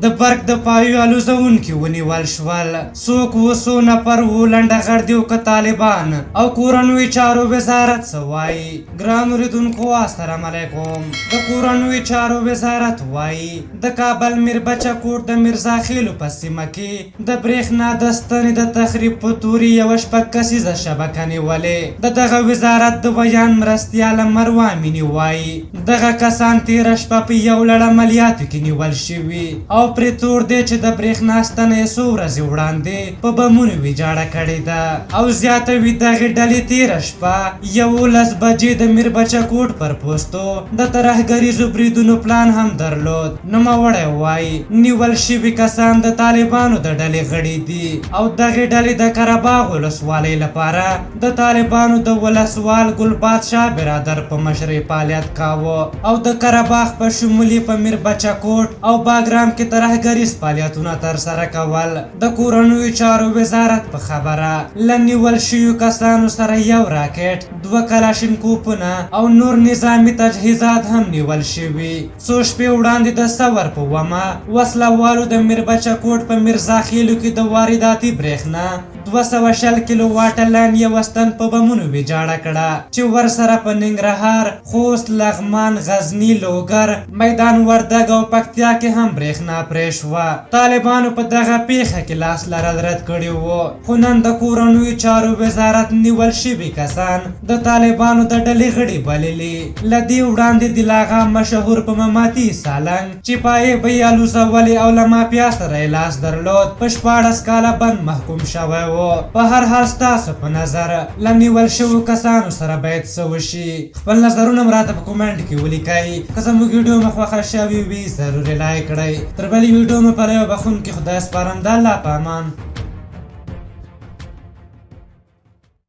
د برق د پایو الوزونکي ونیول شول. څوک و څو نفر و لندغر دی که طالبان او کورنیو چارو وزارت څه وایي؟ ګران اورېدونکو السلام علیکم. د کورنیو چارو وزارت وایي د کابل میربچه کوټ د میرزا خیلو په سیمه کې د برېښنا د ستنې د تخریب په تورې یوه شپږ کسیزه شبکه نیولې. د دغه وزارت د بیان مرستیال مروه میني وایي دغه کسان تېره شپه په یو لړ عملیاتو کې نیول شوي او پرې تور دی چې د برېښنا ستنه یې څو ورځې وړاندې په بمونو ویجاړه کړې ده او زیاتوي دغې ډلې تېره شپه 11 بجې د میربچه کوټ پر پوستو د ترهګریزو بریدونو پلان هم درلود. نوموړی وایي نیول شوي کسان د طالبانو د ډلې غړي دي او دغې ډلې د قره باغ ولسوالۍ لپاره د طالبانو د ولسوال ګلباد شاه برادر په مشرۍ فعالیت کاوه او د قره باغ په شمول په میربچه کوټ او باګرام کې ترهګریز فعالیتونه ترسره کول. د کورنیو چارو وزارت په خبره له نیول شویو کسانو سره یو راکټ 2 کلاشینکوفونه او نور نظامي تجهیزات هم نیول شوي. څو شپې وړاندې د ثور په ومه وسله د میربچه کوټ په میرزا خیلو کې د وارداتي برېښنا 240 کیلو واټه لاین یوه ستن په بمونو ویجاړه کړه چې ورسره په ننګرهار، خوست، لغمان، غزني، لوګر، میدان وردګ او پکتیا کې هم برېښنا پرې شوه. طالبانو په دغه پیښه کې لاس لرل رد کړي وو خو نن د کورنیو چارو وزارت نیول شوي کسان د طالبانو د ډلې غړي بللي. له دې وړاندې د لاغا مشهور په مماتي سالنګ چې پایی به یې الوزولي او له مافیا سره یې لاس درلود په 14 کاله بند محکوم شوی و. په هر حال ستاسو په نظر له نیول شویو کسانو سره باید څه وشي؟ خپل نظرونه راته په کومنټ کې ولیکئ. که زموږ ویډیو مو خوښه شوې وي ضروري لایک کړئ. تر بلې ویډیو مو په یو بخښونکي خدای سپارم. د الله په امان.